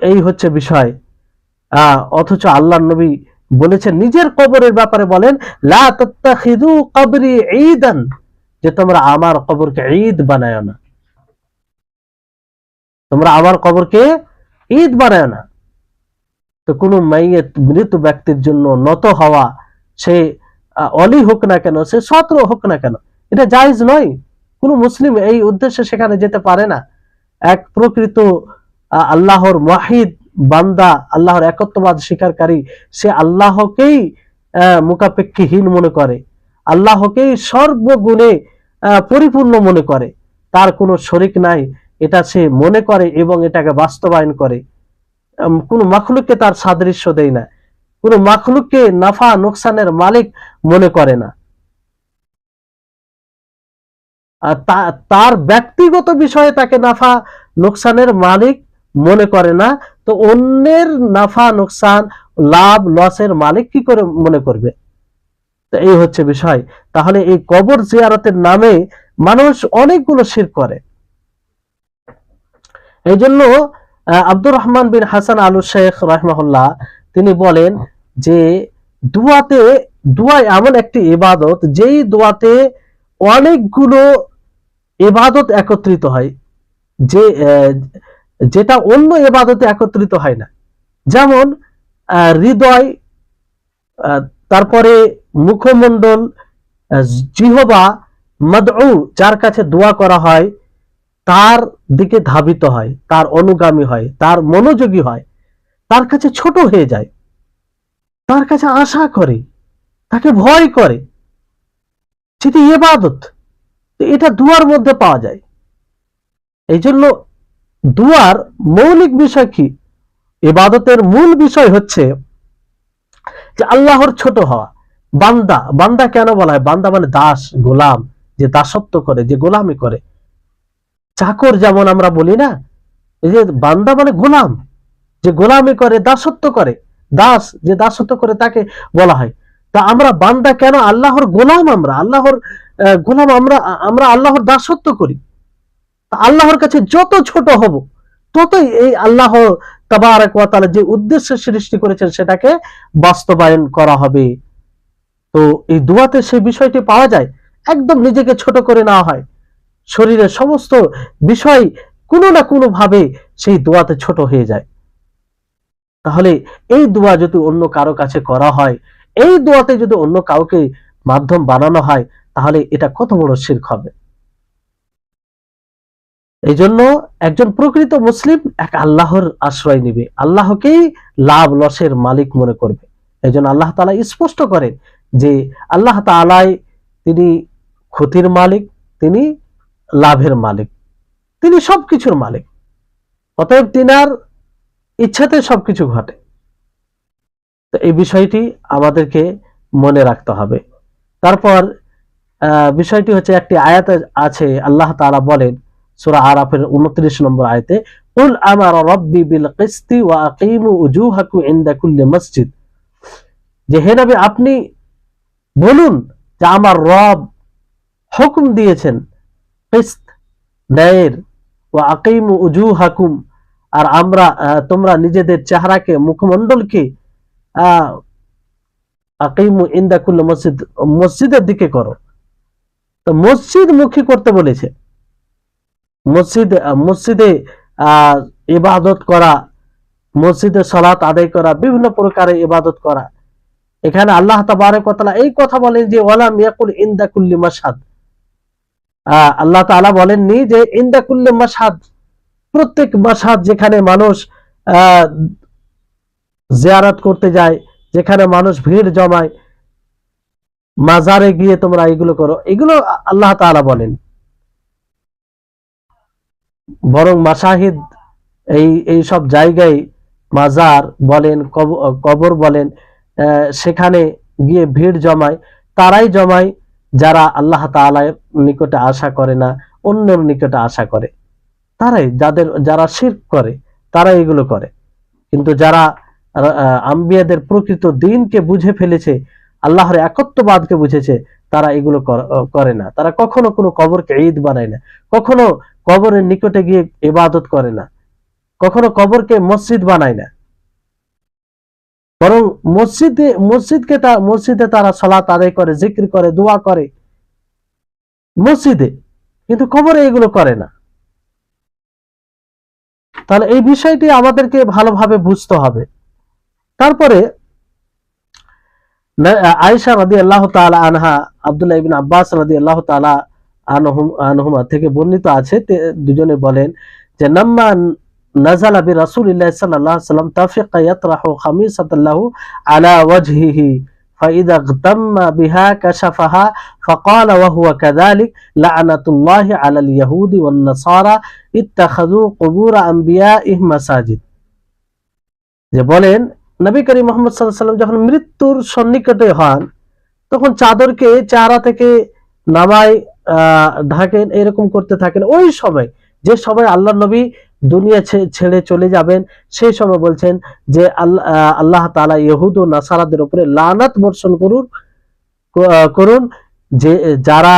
A: এই হচ্ছে বিষয়। অথচ আল্লাহর নবী বলেছেন নিজের কবরের ব্যাপারে বলেন, লা তাত্তাখিযু কবরি ঈদান, যে তোমরা আমার কবরকে ঈদ বানায় না, তোমরা আমার কবরকে ঈদ বানায় না। তো কোনো মাইয়েত মৃত ব্যক্তির জন্য নত হওয়া, সে অলি হোক না কেন, সে সত্র হোক না কেন, এটা জায়েজ নয়। কোনো মুসলিম এই উদ্দেশ্যে সেখানে যেতে পারে না। এক প্রকৃত আল্লাহর ওয়াহিদ বান্দা, আল্লাহর একত্ববাদ স্বীকারকারী, সে আল্লাহকেই মুখাপেক্ষীহীন মনে করে, আল্লাহকেই সর্বগুণে পরিপূর্ণ মনে করে, তার কোনো শরিক নাই, এটা সে মনে করে এবং এটাকে বাস্তবায়ন করে। কোনো মাখলুককে তার সাদৃশ্য দেয় না, কোনো মাখলুককে নাফা নোকসানের মালিক মনে করে না। আর তার ব্যক্তিগত বিষয়ে তাকে নাফা নোকসানের মালিক মনে করে না, তো অন্যের নাফা নোকসান লাভ লসের মালিক কি করে মনে করবে? তো এই হচ্ছে বিষয়। তাহলে এই কবর জিয়ারতের নামে মানুষ অনেকগুলো শিরক করে। এই জন্য আব্দুর রহমান বিন হাসান আলু শেখ রাহিমাহুল্লাহ তিনি বলেন যে দোয়া এমন একটি ইবাদত, যেই দোয়াতে অনেকগুলো ইবাদত একত্রিত হয়, যে যেটা অন্য ইবাদতে একত্রিত হয় না। যেমন হৃদয়, তারপরে মুখমণ্ডল, জিহবা, মাদউ, যার কাছে দোয়া করা হয় তার দিকে ধাবিত হয়, তার অনুগামী হয়, তার মনোযোগী হয়, তার কাছে ছোট হয়ে যায়, তার কাছে আশা করে, তাকে ভয় করে, সেটি ইবাদত। এটা দুয়ার মধ্যে পাওয়া যায়। এই জন্য দুয়ার মৌলিক বিষয় কি? ইবাদতের মূল বিষয় হচ্ছে যে আল্লাহর ছোট হওয়া। বান্দা, বান্দা কেন বলা হয়? বান্দা মানে দাস, গোলাম, যে দাসত্ব করে, যে গোলামি করে। চাকর যেমন আমরা বলি না, এই যে বান্দা মানে গোলাম, যে গোলামি করে, দাসত্ব করে। দাস যে দাসত্ব করে তাকে বলা হয়। তা আমরা বান্দা কেন? আল্লাহর গোলাম, আমরা আল্লাহর গোলাম, আমরা আল্লাহর দাসত্ব করি। আল্লাহর কাছে যত ছোট হব, ততই এই আল্লাহ তাবারক ওয়া তাআলা যে উদ্দেশ্যে সৃষ্টি করেছেন সেটাকে বাস্তবায়ন করা হবে। তো এই দোয়াতে সেই বিষয়টি পাওয়া যায়। একদম নিজেকে ছোট করে নেওয়া হয়, শরীরের সমস্ত বিষয় কোনো না কোনো ভাবে সেই দোয়াতে ছোট হয়ে যায়। তাহলে এই দোয়া যদি অন্য কারো কাছে করা হয়, এই দোয়াতে যদি অন্য কাউকে মাধ্যম বানানো হয়, তাহলে এটা কত বড় শিরক হবে। এই জন্য একজন প্রকৃত মুসলিম এক আল্লাহর আশ্রয় নিবে, আল্লাহকেই লাভ লসের মালিক মনে করবে। এই জন্য আল্লাহ তাআলা স্পষ্ট করেন যে আল্লাহ তাআলাই তিনি ক্ষতির মালিক, তিনি লাভের মালিক, তিনি সবকিছুর মালিক। অতএব তিনার ইচ্ছাতে সবকিছু ঘটে। তো এই বিষয়টি আমাদেরকে মনে রাখতে হবে। তারপর বিষয়টি হচ্ছে, একটি আয়াত আছে, আল্লাহ তাআলা বলেন সূরা আরাফের 29 নম্বর আয়াতে, কুল আমারা রাব্বি বিল কিসতি ওয়া আকিমু উজুহাকুম ইনদা কুল্লি মসজিদ, যে হে নবী আপনি বলুন যে আমার রব হুকুম দিয়েছেন কিসত, ন্যায়ের, ওয়া আকিমু উজুহাকুম, আর তোমরা নিজেদের চেহারাকে, মুখমণ্ডলকে আকিমু ইনদা কুল্লি মসজিদ, মসজিদের দিকে করো। তো মসজিদ মুখী করতে বলেছে। মসজিদে ইবাদত করা, মসজিদে সালাত আদায় করা, বিভিন্ন প্রকারের ইবাদত করা। এখানে আল্লাহ তাবারক ওয়া তাআলা এই কথা বলেন যে ওয়ালাম ইয়াকুল ইনদা কুল্লি মাশহাদ, আল্লাহ তাআলা বলেননি যে ইনদা কুল্লি মাশহাদ, প্রত্যেক মাশহাদ, যেখানে মানুষ জিয়ারত করতে যায়, যেখানে মানুষ ভিড় জমায়, মাজারে গিয়ে তোমরা এগুলো করো, এগুলো আল্লাহ তাআলা বলেন। বরং মাশাহিদ, এই সব জায়গায়, মাজার বলেন, কবর বলেন, সেখানে গিয়ে ভিড় জমায়, তারাই জমায় যারা আল্লাহ তাআলার নিকটে আশা করে না, অন্যের নিকটে আশা করে, তারাই, যারা শিরক করে তারা এগুলো করে। কিন্তু যারা আম্বিয়াদের প্রকৃত দ্বীনকে বুঝে ফেলেছে, আল্লাহর একত্ববাদকে বুঝেছে, তারা এগুলো করে না। তারা কখনো কোনো কবরকে ঈদ বানায় না, কখনো কবরের নিকটে গিয়ে ইবাদত করে না, কখনো কবরকে মসজিদ বানায় না। বরং মসজিদে তারা সালাত আদায় করে, জিকির করে, দোয়া করে মসজিদে, কিন্তু কবরে এগুলো করে না। তাহলে এই বিষয়টি আমাদেরকে ভালোভাবে বুঝতে হবে। তারপরে আয়েশা রাদিয়াল্লাহু তাআলা আনহা, আব্দুল্লাহ ইবনে আব্বাস রাদিয়াল্লাহু তাআলা আনহুমা থেকে বর্ণিত আছে, দুজনে বলেন যে নাম্মা নাযালা বি রাসূলিল্লাহ সাল্লাল্লাহু আলাইহি ওয়াসাল্লাম তাফিকা ইয়াতরাহু খামিসাতাল্লাহু আলা ওয়াজহিহি فإذا اغتم بها كشفها فقال وهو كذلك لعنة الله على اليهود والنصارى اتخذوا قبور أنبيائهم مساجد। যে বলেন নবী করিম মুহাম্মদ সাল্লাল্লাহু আলাইহি ওয়াসাল্লাম যখন মৃত্যুর সন্নিকটে হন তখন চাদরকে চেহারা থেকে নামায় ঢাকেন, এরকম করতে থাকেন। ওই সময়, যে সময় আল্লাহ নবী দুনিয়া ছেড়ে চলে যাবেন, সেই সময় বলছেন যে আল্লাহ তাআলা ইহুদ ও নাসারাদের উপরে লানাত বর্ষণ করুন যে যারা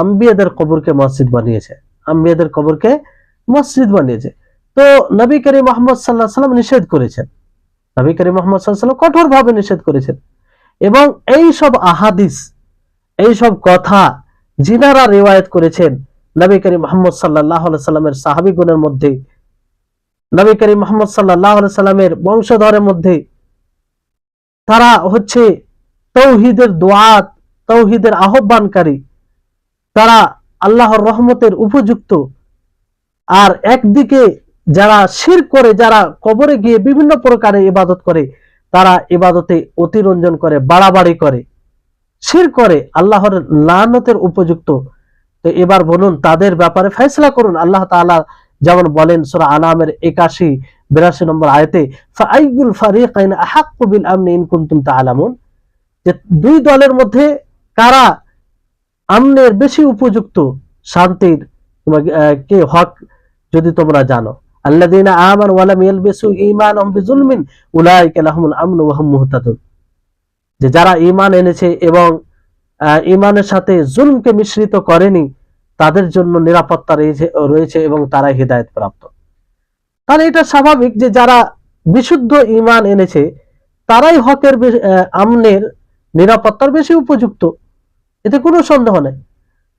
A: আম্বিয়াদের কবরকে মসজিদ বানিয়েছে, আম্বিয়াদের কবরকে মসজিদ বানিয়েছে। তো নবী করিম মুহাম্মদ সাল্লাল্লাহু আলাইহি ওয়াসাল্লাম নিষেধ করেছেন, নবী করিম মুহাম্মদ সাল্লাল্লাহু আলাইহি ওয়াসাল্লাম কঠোরভাবে নিষেধ করেছেন। এবং এই সব আহাদিস, এই সব কথা যিনারা রিওয়ায়াত করেছেন নবী করিম মুহাম্মদ সাল্লাল্লাহু আলাইহি সাল্লামের সাহাবীগণের মধ্যে, নবী করিম মুহাম্মদ সাল্লাল্লাহু আলাইহি সাল্লামের বংশধরের মধ্যে, তারা হচ্ছে তাওহীদের দুআত, তাওহীদের আহ্বানকারী, তারা আল্লাহর রহমতের উপযুক্ত। আর একদিকে যারা শিরক করে, যারা কবরে গিয়ে বিভিন্ন প্রকারে ইবাদত করে, তারা ইবাদতে অতিরঞ্জন করে, বাড়াবাড়ি করে, শিরক করে, আল্লাহর লানতের উপযুক্ত। তো এবার বলুন তাদের ব্যাপারে ফয়সালা করুন। আল্লাহ তাআলা যেমন বলেন সূরা আনামের 81-82 নম্বর আয়াতে, ফাআইয়ুল ফারিকাইন আহাক্কু বিল আমনি ইন কুনতুম তাআলামুন, যে দুই দলের মধ্যে কারা আমনের বেশি উপযুক্ত, শান্তির কে হক যদি তোমরা জানো। আল্লাযীনা আমানু ওয়া লাম ইয়ালবিসু ঈমানাহুম বিযুলমিন উলাইকা লাহুমুল আমনু ওয়া হুম মুহতাদুন, যে যারা ঈমান এনেছে এবং ঈমানের সাথে জুলমকে মিশ্রিত করেনি, তাদের জন্য নিরাপত্তা রয়েছে এবং তারা হিদায়াত প্রাপ্ত। তাহলে এটা স্বাভাবিক যে যারা বিশুদ্ধ ঈমান এনেছে তারাই হকের আমনের, নিরাপত্তার বেশি উপযুক্ত, এতে কোনো সন্দেহ নেই।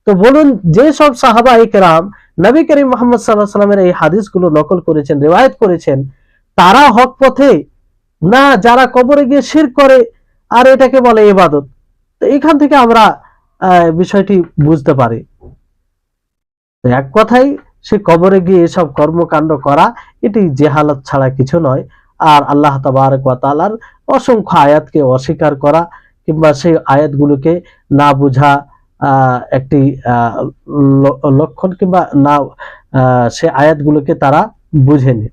A: তো বলুন যে সব সাহাবায়ে কেরাম নবী করিম মুহাম্মদ সাল্লাল্লাহু আলাইহি ওয়াসাল্লামের এই হাদিসগুলো নকল করেছেন, রিওয়ায়াত করেছেন, তারা হক পথে না যারা কবরে গিয়ে শিরক করে আর এটাকে বলে ইবাদত। তো এখান থেকে আমরা বিষয়টি বুঝতে পারি। এক কথাই সে কবরে গিয়ে এসব কর্মকাণ্ড করা এটি জেহালত ছাড়া কিছু নয়। আর আল্লাহ তাবারক ওয়া তাআলার অসংখ্য আয়াতকে অস্বীকার করা কিংবা সেই আয়াতগুলোকে না বুঝা একটি লক্ষণ, কিংবা না সে আয়াতগুলোকে তারা বুঝেনি।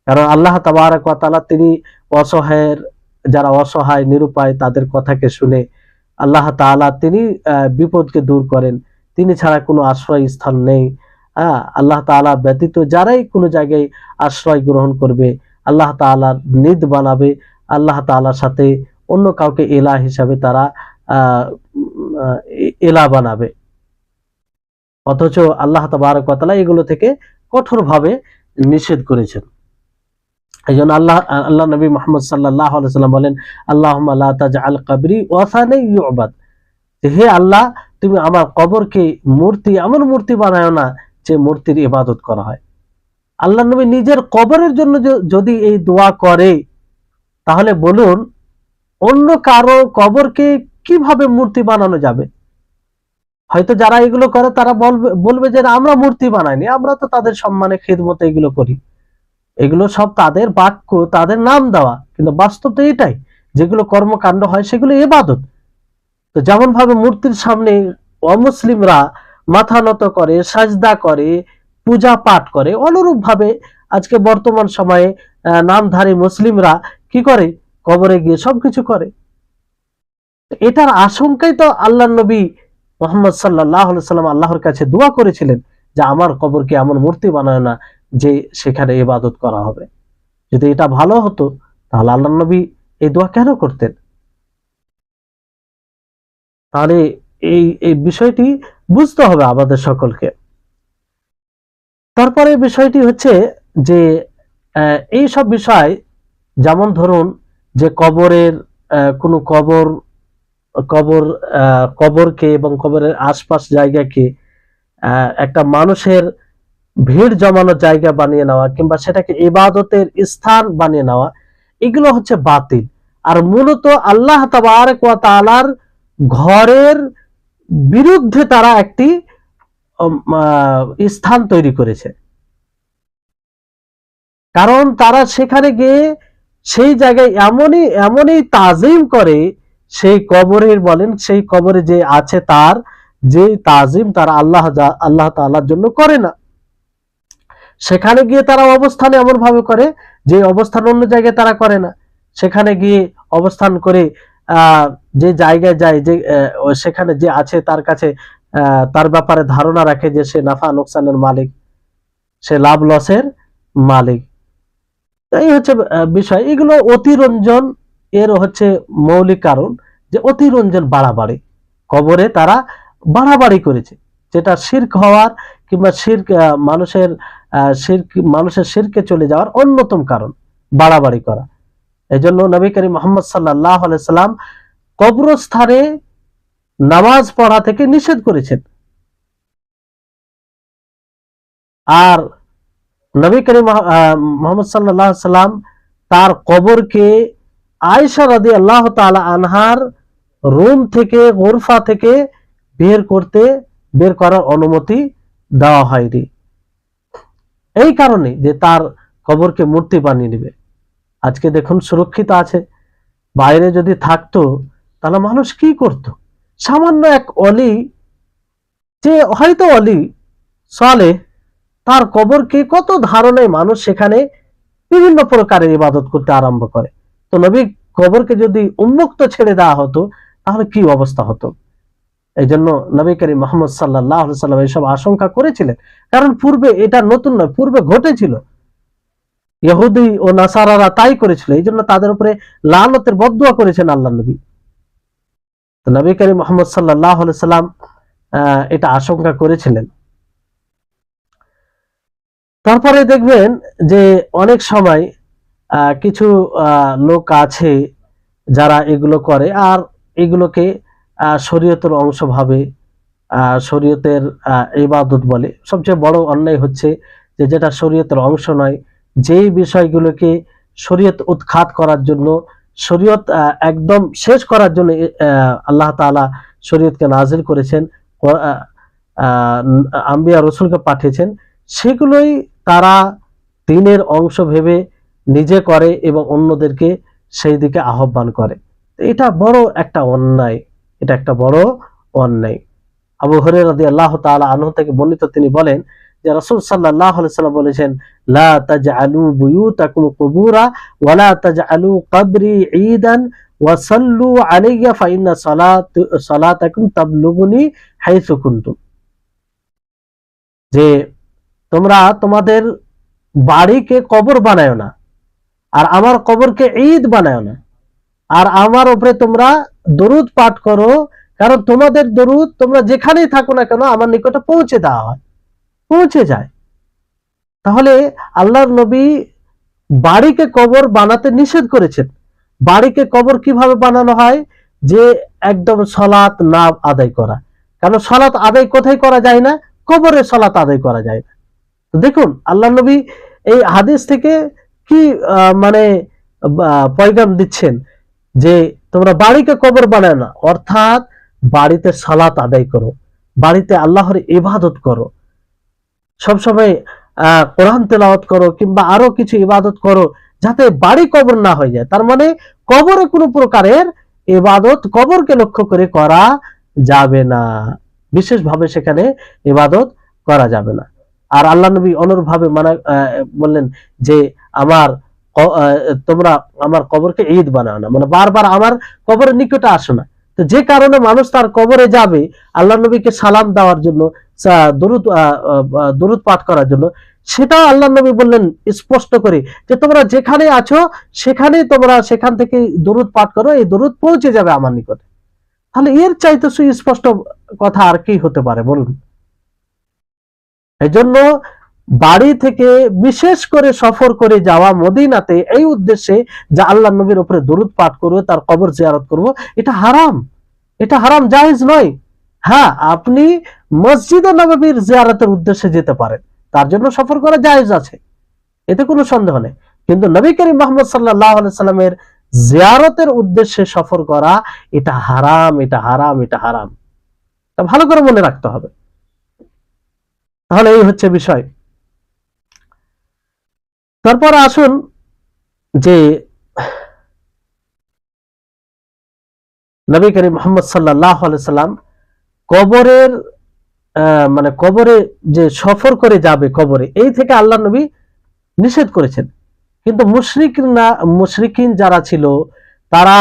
A: কারণ আল্লাহ তাবারক ওয়া তাআলা তিনি অসহায়ের, যারা অসহায় নিরুপায় তাদের কথাকে শুনে আল্লাহ তাআলা তিনি বিপদকে দূর করেন, তিনি ছাড়া কোনো আশ্রয় স্থান নেই। আল্লাহ তাআলা ব্যতীত যারাই কোনো জায়গায় আশ্রয় গ্রহণ করবে আল্লাহ তাআলার নিদ বানাবে, আল্লাহ তাআলার সাথে অন্য কাউকে ইলাহ হিসাবে তারা ইলাহ বানাবে। অথচ আল্লাহ তাবারক ওয়া তাআলা এগুলো থেকে কঠোরভাবে নিষেধ করেছেন। এইজন্য আল্লাহ নবী মুহাম্মদ সাল্লাল্লাহু আলাইহি ওয়াসাল্লাম বলেন, আল্লাহুম্মা লা তাজআল কবরি ওয়াসানান ইউবাদ, হে আল্লাহ তুমি আমার কবরকে মূর্তি, এমন মূর্তি বানায়ো না যে মূর্তির ইবাদত করা হয়। আল্লাহ নবী নিজের কবরের জন্য যদি এই দোয়া করে, তাহলে বলুন অন্য কারো কবরকে কিভাবে মূর্তি বানানো যাবে? হয়তো যারা এগুলো করে তারা বলবে যে আমরা মূর্তি বানাইনি, আমরা তো তাদের সম্মানে খিদমতে এগুলো করি। এগুলো সব তাদের বাক্য, তাদের নাম দেওয়া, কিন্তু বাস্তব তো এটাই, যেগুলো কর্মকাণ্ড হয় সেগুলো ইবাদত। তো যেমন ভাবে মূর্তির সামনে অমুসলিমরা মাথা নত করে, সাজদা করে, পূজা পাঠ করে, অনুরূপ ভাবে আজকে বর্তমান সময়ে নামধারী মুসলিমরা কি করে? কবরে গিয়ে সবকিছু করে। এটার আশঙ্কাই তো আল্লাহ নবী মুহাম্মদ সাল্লাল্লাহু আলাইহি ওয়াসাল্লাম আল্লাহর কাছে দোয়া করেছিলেন যে আমার কবরকে এমন মূর্তি বানায় না যে সেখানে ইবাদত করা হবে। যদি এটা ভালো হতো তাহলে আল্লাহ নবী এই দোয়া কেন করতেন? তাহলে এই বিষয়টি বুঝতে হবে আমাদের সকলকে। তারপরে বিষয়টি হচ্ছে যে এই সব বিষয়, যেমন ধরুন যে কবরের কোনো কবর কবর কবরকে এবং কবরের আশপাশ জায়গাকে একটা মানুষের ভিড় জমানোর জায়গা বানিয়ে নেওয়া কিংবা সেটাকে ইবাদতের স্থান বানিয়ে নেওয়া, এগুলো হচ্ছে বাতিল। আর মূলত আল্লাহ তাবারক ওয়া তাআলার ঘরের বিরুদ্ধে তারা একটি স্থান তৈরি করেছে। কারণ তারা সেখানে গিয়ে সেই জায়গায় এমনই এমনই তাজিম করে, সেই কবরের বলেন, সেই কবরে যে আছে তার যে তাজিম তারা আল্লাহ তাআলার জন্য করে না। সেখানে গিয়ে তারা অবস্থান এমন ভাবে করে যে অবস্থান অন্য জায়গায় তারা করে না। সেখানে গিয়ে অবস্থান করে যে জায়গায় যায়, যে সেখানে যে আছে তার কাছে তার ব্যাপারে ধারণা রাখে যে সে নাফা নোকসানের মালিক, সে লাভ লসের মালিক। এই হচ্ছে বিষয়। এগুলো অতিরঞ্জন এর হচ্ছে মৌলিক কারণ, যে অতিরঞ্জন বাড়াবাড়ি কবরে তারা বাড়াবাড়ি করেছে, যেটা শিরক হওয়ার কিংবা শিরক মানুষের শিরকে চলে যাওয়ার অন্যতম কারণ বাড়াবাড়ি করা। এজন্য নবী করিম মুহাম্মদ সাল্লাল্লাহু আলাইহি সাল্লাম কবরস্থানে নামাজ পড়া থেকে নিষেধ করেছেন। আর নবী করিম মুহাম্মদ সাল্লাল্লাহু আলাইহি সাল্লাম তার কবরকে আয়েশা রাদিয়াল্লাহু তাআলা আনহার রুম থেকে, গোরফা থেকে বের করার অনুমতি দেওয়া হয়নি। এই কারণে যে তার কবরকে মূর্তি বানিয়ে নেবে। আজকে দেখুন সুরক্ষিত আছে, বাইরে যদি থাকতো তাহলে মানুষ কি করত? সামান্য এক অলি, যে হয়তো অলি সালেহ, তার কবরকে কত ধারণায় মানুষ সেখানে বিভিন্ন প্রকারের ইবাদত করতে আরম্ভ করে। তো নবী কবরকে যদি উন্মুক্ত ছেড়ে দেওয়া হতো তাহলে কি অবস্থা হতো? এই জন্য নবী করিম মুহাম্মদ সাল্লাল্লাহু আলাইহি সাল্লাম এইসব আশঙ্কা করেছিলেন। কারণ পূর্বে এটা নতুন নয়, পূর্বে ঘটেছিল, ইহুদি ও নাসারারা তাই করেছিল। এই জন্য তাদের উপরে লানতের বদদুয়া করেছেন আল্লাহ নবী। তো নবী করিম মুহাম্মদ সাল্লাল্লাহু আলাইহি সাল্লাম এটা আশঙ্কা করেছিলেন। তারপরে দেখবেন যে অনেক সময় কিছু লোক আছে যারা এগুলো করে, আর এগুলোকে শরীয়তের অংশ ভাবে, শরীয়তের ইবাদত বলে। সবচেয়ে বড় অন্যায় হচ্ছে যে যেটা শরীয়তের অংশ নয়, যেই বিষয়গুলোকে শরীয়ত উৎখাত করার জন্য, শরীয়ত একদম শেষ করার জন্য আল্লাহ তাআলা শরীয়তকে নাজিল করেছেন, আম্বিয়া রসুলকে পাঠিয়েছেন, সেগুলোই তারা দ্বীনের অংশ ভেবে নিজে করে এবং অন্যদেরকে সেই দিকে আহ্বান করে। এটা বড় একটা অন্যায়, এটা একটা বড় অন্যায়। আবু হুরায়রা রাদিয়াল্লাহু তাআলা আনহু থেকে বর্ণিত, তিনি বলেন যে রাসূল সাল্লাল্লাহু আলাইহি সাল্লাম বলেছেন, লা তাজআলু বুয়ুতাকুম কুবুরা ওয়া লা তাজআলু কবরি ঈদান ওয়া সাল্লু আলাইয়া ফা ইন্না সালাতাকুম তাবলুগুনি হাইসু কুনতুম। যে তোমরা তোমাদের বাড়িকে কবর বানায়ো না, আর আমার কবরকে ঈদ বানায়ো না, আর আমার উপরে তোমরা দরুদ পাঠ করো, কারণ তোমাদের দরুদ তোমরা যেখানেই থাকো না কেন আমার নিকটে পৌঁছে দেওয়া হয়, পৌঁছে যায়। তাহলে আল্লাহর নবী বাড়িকে কবর বানাতে নিষেধ করেছেন। বাড়িকে কবর কিভাবে বানানো হয়? যে একদম সালাত না আদায় করা। কারণ সালাত আদায় কোথায় করা যায় না? কবরে সালাত আদায় করা যায় না। তো দেখুন আল্লাহ নবী এই হাদিস থেকে কি মানে পয়গাম দিচ্ছেন, যে তোমরা বাড়িকে কবর বানায় না, অর্থাৎ বাড়িতে সালাত আদায় করো, বাড়িতে আল্লাহর ইবাদত করো, সবসময় কোরআন তেলাওয়াত করো কিংবা আরো কিছু ইবাদত করো, যাতে বাড়ি কবর না হয়ে যায়। তার মানে কবরে কোনো প্রকারের ইবাদত কবরকে লক্ষ্য করে করা যাবে না, বিশেষভাবে সেখানে ইবাদত করা যাবে না। আর আল্লাহ নবী অনুরূপভাবে বললেন যে তোমরা আমার কবরকে ঈদ বানাও না, মানে বারবার আমার কবরের নিকটে আসো না। তো যে কারণে মানুষ তার কবরে যাবে আল্লাহ নবীকে সালাম দেওয়ার জন্য, দরুদ পাঠ করার জন্য, সেটাও আল্লাহ নবী বললেন স্পষ্ট করে যে তোমরা যেখানে আছো সেখানেই তোমরা সেখান থেকে দরুদ পাঠ করো, এই দরুদ পৌঁছে যাবে আমার নিকটে। তাহলে এর চাইতে সুস্পষ্ট কথা আর কি হতে পারে বলুন? এই জন্য বাড়ি থেকে বিশেষ করে সফর করে যাওয়া মদিনাতে এই উদ্দেশ্যে যে আল্লাহ নবীর উপরে দরুদ পাঠ করবো, তার কবর জিয়ারত করব, এটা হারাম, এটা হারাম, জায়েজ নয়। হ্যাঁ, আপনি মসজিদে নববীর জিয়ারতের উদ্দেশ্যে যেতে পারেন, তার জন্য সফর করা জায়েজ আছে, এতে কোনো সন্দেহ নেই। কিন্তু নবী করিম মুহাম্মদ সাল্লাল্লাহু আলাইহি সাল্লামের জিয়ারতের উদ্দেশ্যে সফর করা এটা হারাম, এটা হারাম, এটা হারাম। তা ভালো করে মনে রাখতে হবে। তাহলে এই হচ্ছে বিষয়। তারপর আসুন যে নবী করিম মুহাম্মদ সাল্লাল্লাহু আলাইহি সাল্লাম কবরের মানে কবরে যে সফর করে যাবে কবরে, এই থেকে আল্লাহ নবী নিষেধ করেছেন। কিন্তু মুশরিকিন যারা ছিল তারা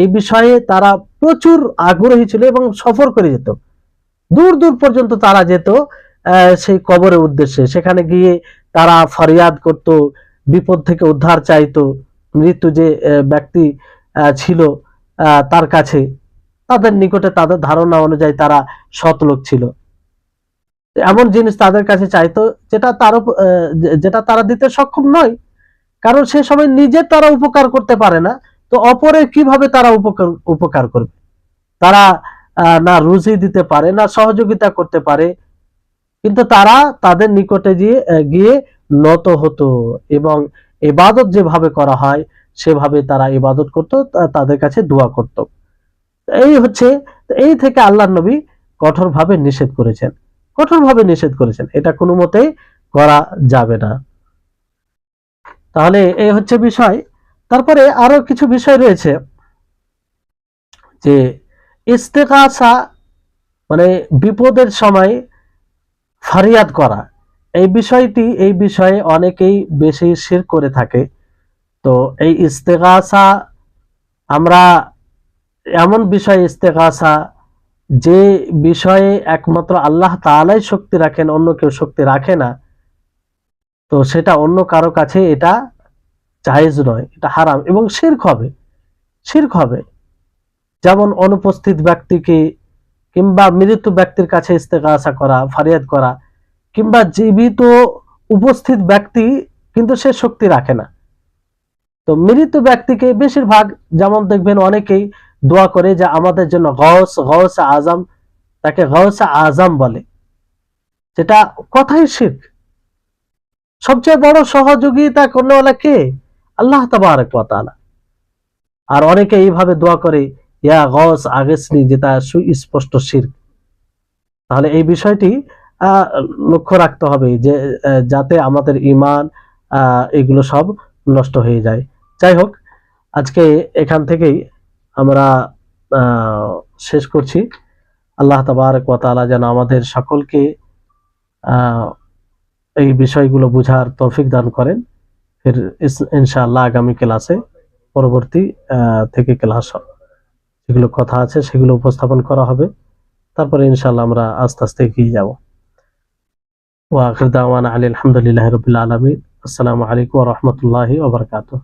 A: এই বিষয়ে তারা প্রচুর আগ্রহী ছিল এবং সফর করে যেত, দূর দূর পর্যন্ত তারা যেত সেই কবরের উদ্দেশ্যে। সেখানে গিয়ে তারা ফরিয়াদ করত, বিপদ থেকে উদ্ধার চাইতো, মৃত্যু যে ব্যক্তি ছিল তার কাছে, তাদের নিকটে তাদের ধারণা অনুযায়ী তারা সৎ লোক ছিল, এমন জিনিস তাদের কাছে চাইতো যেটা তারা দিতে সক্ষম নয়। কারণ সে সময় নিজে তারা উপকার করতে পারে না, তো অপরের কিভাবে তারা উপকার করবে? তারা না রুজি দিতে পারে, না সহযোগিতা করতে পারে, কিন্তু তারা তাদের নিকটে গিয়ে নত হতো এবং ইবাদত যেভাবে করা হয় সেভাবে তারা ইবাদত করত, তাদের কাছে দোয়া করত। এই থেকে আল্লাহর নবী কঠোরভাবে নিষেধ করেছেন, কঠোরভাবে নিষেধ করেছেন, এটা কোনো মতেই করা যাবে না। তাহলে এই হচ্ছে বিষয়। তারপরে আরো কিছু বিষয় রয়েছে, যে ইস্তেগাসা মানে বিপদের সময় ফরিয়াদ করা, এই বিষয়ে অনেকেই বেশি শিরক করে থাকে। তো এই ইস্তেগাসা আমরা এমন বিষয় ইস্তেগাসা যে বিষয়ে একমাত্র আল্লাহ তাআলাই শক্তি রাখেন, অন্য কেউ শক্তি রাখে না, তো সেটা অন্য কারো কাছে এটা জায়েজ নয়, এটা হারাম এবং শিরক হবে, শিরক হবে। যেমন অনুপস্থিত ব্যক্তিকে কিংবা মৃত ব্যক্তির কাছে ইস্তেগাসা করা, ফরিয়াদ করা, কিংবা জীবিত উপস্থিত ব্যক্তি কিন্তু সে শক্তি রাখে না, তো মৃত ব্যক্তিকে বেশিরভাগ যেমন দেখবেন অনেকেই দোয়া করে যে আমাদের জন্য গৌস আজম, তাকে গৌস আজম বলে, যেটা কথাই শিরক। সবচেয়ে বড় সহযোগিতা করনেওয়ালা কে? আল্লাহ তাবারক ওয়া তাআলা। আর অনেকে এইভাবে দোয়া করে ইয়া গৌস আগেসনি, যেটা সুস্পষ্ট শিরক। তাহলে এই বিষয়টি লক্ষ্য রাখতে হবে যে যাতে আমাদের ঈমান এগুলো সব নষ্ট হয়ে যায়। যাই হোক, আজকে এখান থেকেই আমরা শেষ করছি। আল্লাহ তাবারক ওয়া তাআলা যেন আমাদের সকলকে এই বিষয়গুলো বুঝার তৌফিক দান করেন। ফির ইনশাআল্লাহ আগামী ক্লাসে পরবর্তী থেকে ক্লাস যেগুলো কথা আছে সেগুলো উপস্থাপন করা হবে, তারপরে ইনশাআল্লাহ আমরা আস্তে আস্তে এগিয়ে যাব। ওয়া আখির দাওয়ানা আলহামদুলিল্লাহি রাব্বিল আলামিন। আসসালামু আলাইকুম ওয়া রাহমাতুল্লাহি ওয়া বারাকাতুহু।